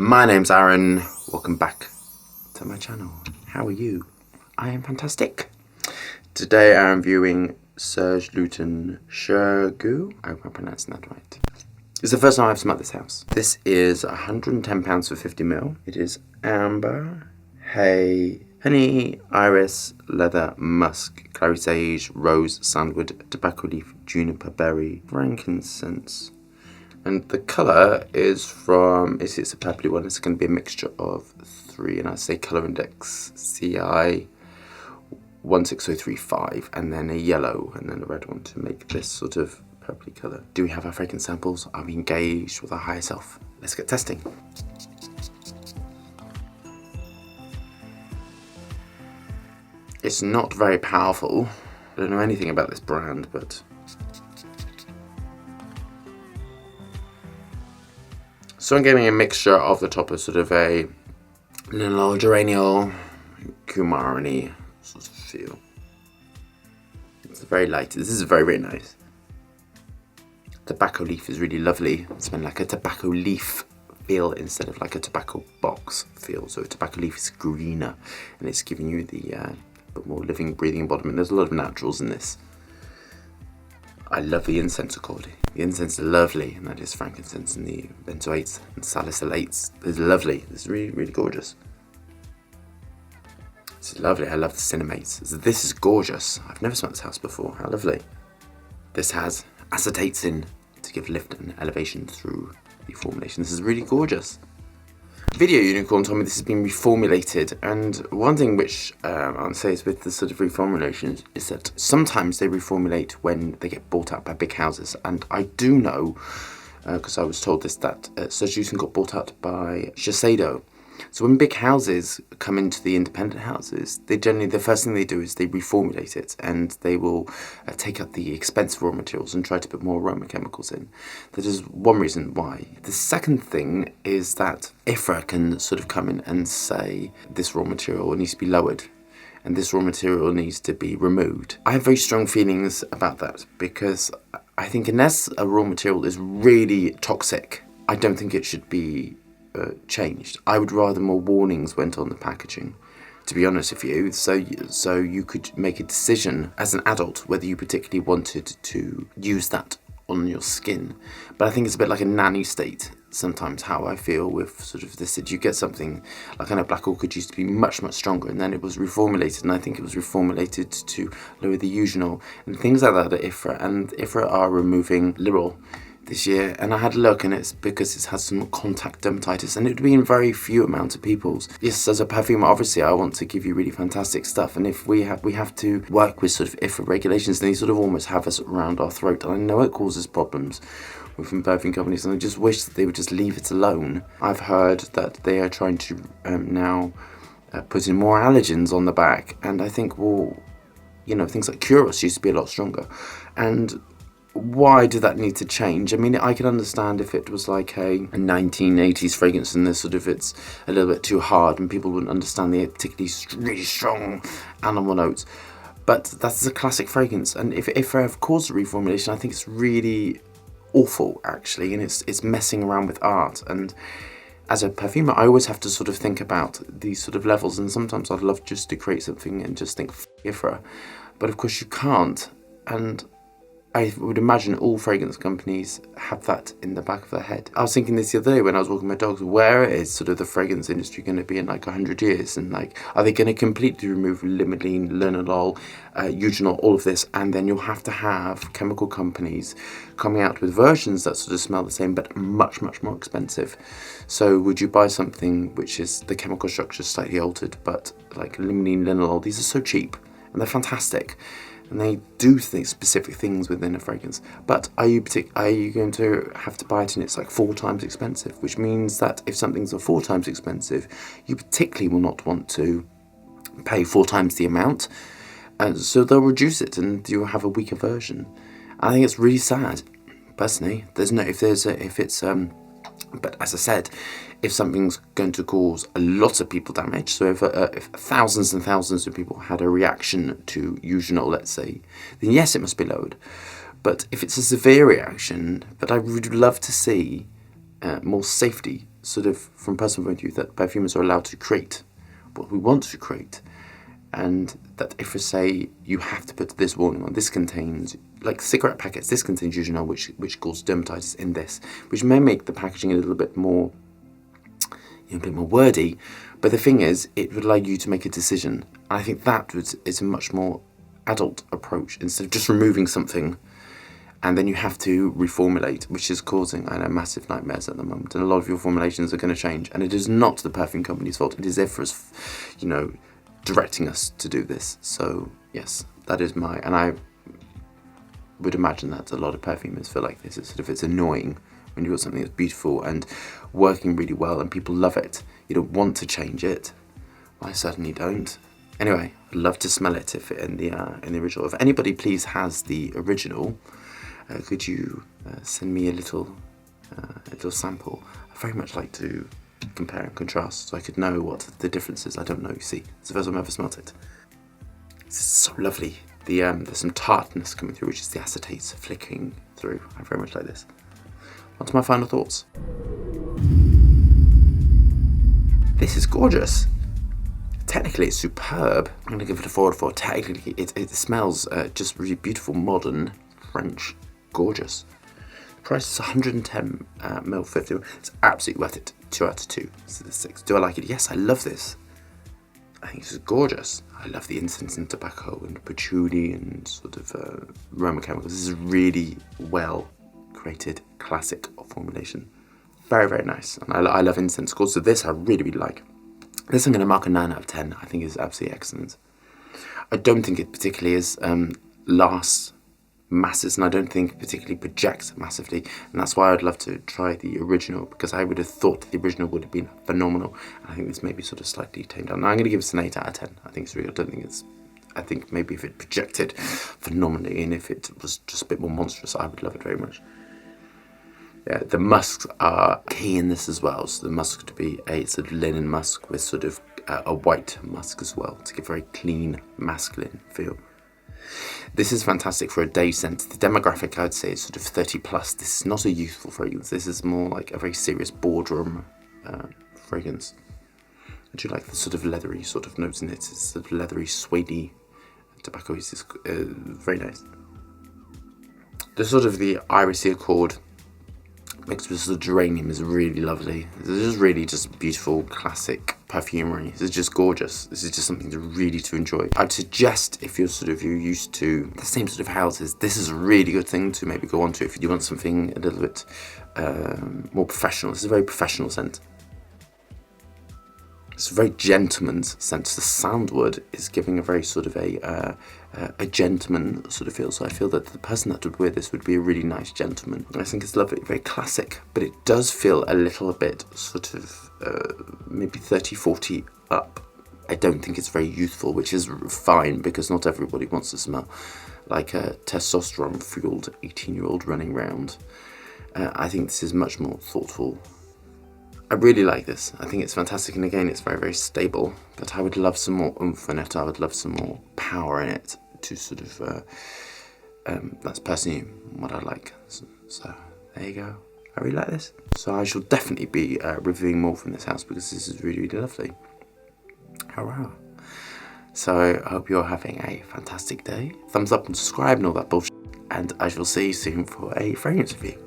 My name's Aaron. Welcome back to my channel. How are you? I am fantastic. Today I'm viewing Serge Lutens Chergui. I hope I'm pronouncing that right. It's the first time I've smelled this house. This is £110 for 50ml. It is amber, hay, honey, iris, leather, musk, clary sage, rose, sandalwood, tobacco leaf, juniper berry, frankincense. And the colour is from, it's a purpley one, it's going to be a mixture of three, and I say colour index CI 16035, and then a yellow, and then a red one to make this sort of purpley colour. Do we have our fragrance samples? Are we engaged with our higher self? Let's get testing. It's not very powerful. I don't know anything about this brand, but so I'm getting a mixture of the top of sort of a little geraniol, kumari sort of feel. It's very light. This is very, very nice. Tobacco leaf is really lovely. It's been like a tobacco leaf feel instead of like a tobacco box feel. So tobacco leaf is greener and it's giving you the bit more living, breathing embodiment. There's a lot of naturals in this. I love the incense quality. The incense is lovely, and that is frankincense and the benzoates and salicylates. It's lovely. It's really, really gorgeous. It's lovely. I love the cinemates. This is gorgeous. I've never smelled this house before. How lovely. This has acetates in to give lift and elevation through the formulation. This is really gorgeous. Video Unicorn told me this has been reformulated, and one thing which I'll say is with the sort of reformulations is that sometimes they reformulate when they get bought out by big houses, and I do know, because I was told this, that Serge Lutens got bought out by Shiseido. So when big houses come into the independent houses, they generally, the first thing they do is they reformulate it, and they will take out the expensive raw materials and try to put more aroma chemicals in. That is one reason why. The second thing is that IFRA can sort of come in and say this raw material needs to be lowered and this raw material needs to be removed. I have very strong feelings about that, because I think unless a raw material is really toxic, I don't think it should be changed. I would rather more warnings went on the packaging, to be honest with you, so you could make a decision as an adult whether you particularly wanted to use that on your skin. But I think it's a bit like a nanny state sometimes, how I feel with sort of this, that you get something like, I know Black Orchid used to be much, much stronger, and then it was reformulated, and I think it was reformulated to lower the eugenol and things like that at IFRA, and IFRA are removing Lirol this year, and I had a look, and it's because it has some contact dermatitis, and it would be in very few amounts of people's. Yes, as a perfumer, obviously I want to give you really fantastic stuff, and if we have to work with sort of IFRA regulations, and they sort of almost have us around our throat, and I know it causes problems within perfume companies, and I just wish that they would just leave it alone. I've heard that they are trying to now put in more allergens on the back, and I think, well, you know, things like Curos used to be a lot stronger, and why did that need to change? I mean, I could understand if it was like a 1980s fragrance and it's a little bit too hard and people wouldn't understand the particularly really strong animal notes. But that's a classic fragrance, and if I've caused a reformulation, I think it's really awful, actually, and it's messing around with art. And as a perfumer, I always have to sort of think about these sort of levels, and sometimes I'd love just to create something and just think IFRA, but of course you can't, and I would imagine all fragrance companies have that in the back of their head. I was thinking this the other day when I was walking my dogs, where is sort of the fragrance industry going to be in like 100 years? And like, are they going to completely remove limonene, linalool, eugenol, all of this? And then you'll have to have chemical companies coming out with versions that sort of smell the same, but much, much more expensive. So would you buy something which is the chemical structure slightly altered, but like limonene, linalool, these are so cheap and they're fantastic. And they do specific things within a fragrance. But are you going to have to buy it and it's like 4 times expensive? Which means that if something's 4 times expensive, you particularly will not want to pay 4 times the amount. So they'll reduce it and you'll have a weaker version. I think it's really sad, personally. But as I said, if something's going to cause a lot of people damage, so if thousands and thousands of people had a reaction to eugenol, let's say, then yes, it must be lowered. But if it's a severe reaction, but I would love to see more safety sort of from personal point of view that perfumers are allowed to create what we want to create, and that if we say you have to put this warning on, this contains, like cigarette packets, this contains eugenol, which causes dermatitis in this, which may make the packaging a little bit more, a bit more wordy, but the thing is, it would allow you to make a decision. I think that is a much more adult approach, instead of just removing something and then you have to reformulate, which is causing, I know, massive nightmares at the moment. And a lot of your formulations are going to change. And it is not the perfume company's fault. It is Ifra's, directing us to do this. So, yes, that is and I would imagine that a lot of perfumers feel like this. It's annoying when you've got something that's beautiful and working really well and people love it. You don't want to change it. I certainly don't. Anyway, I'd love to smell it if in the original. If anybody please has the original, could you send me a little sample? I'd very much like to compare and contrast so I could know what the difference is. I don't know, you see. It's the first time I've ever smelt it. It's so lovely. There's some tartness coming through, which is the acetates flicking through. I very much like this. On to my final thoughts. This is gorgeous. Technically, it's superb. I'm going to give it a 4 out of 4. Technically, it smells just really beautiful, modern, French, gorgeous. The price is 110 ml 50. It's absolutely worth it. 2 out of 2. This is a 6. Do I like it? Yes, I love this. I think this is gorgeous. I love the incense and tobacco and patchouli and sort of aroma chemicals. This is really well created, classic formulation. Very, very nice. And I love incense. So this I really, really like. This I'm going to mark a 9 out of 10. I think is absolutely excellent. I don't think it particularly is lasts masses, and I don't think it particularly projects massively, and that's why I'd love to try the original, because I would have thought the original would have been phenomenal. I think this may be sort of slightly tamed down. Now I'm going to give this an 8 out of 10. I think it's real. I think maybe if it projected phenomenally and if it was just a bit more monstrous, I would love it very much. Yeah, the musks are key in this as well. So the musk to be a sort of linen musk with sort of a white musk as well, to give a very clean, masculine feel. This is fantastic for a day scent. The demographic, I'd say, is sort of 30 plus. This is not a youthful fragrance. This is more like a very serious boardroom fragrance. I do like the sort of leathery sort of notes in it. It's sort of leathery, suede tobacco. Is very nice. The sort of the irisy accord mixed with sort of geranium is really lovely. This is really just beautiful, classic perfumery. This is just gorgeous. This is just something to enjoy. I'd suggest if you're used to the same sort of houses, this is a really good thing to maybe go on to if you want something a little bit more professional. This is a very professional scent. It's a very gentleman's scent. The sandalwood is giving a very sort of a gentleman sort of feel. So I feel that the person that would wear this would be a really nice gentleman. I think it's lovely, very classic, but it does feel a little bit sort of maybe 30, 40 up. I don't think it's very youthful, which is fine because not everybody wants to smell like a testosterone-fueled 18-year-old running around. I think this is much more thoughtful. I really like this. I think it's fantastic, and again, it's very, very stable, but I would love some more oomph in it. I would love some more power in it to sort of, that's personally what I like. So there you go. I really like this. So I shall definitely be reviewing more from this house because this is really, really lovely. Hurrah. So I hope you're having a fantastic day. Thumbs up and subscribe and all that bullshit. And I shall see you soon for a fragrance review.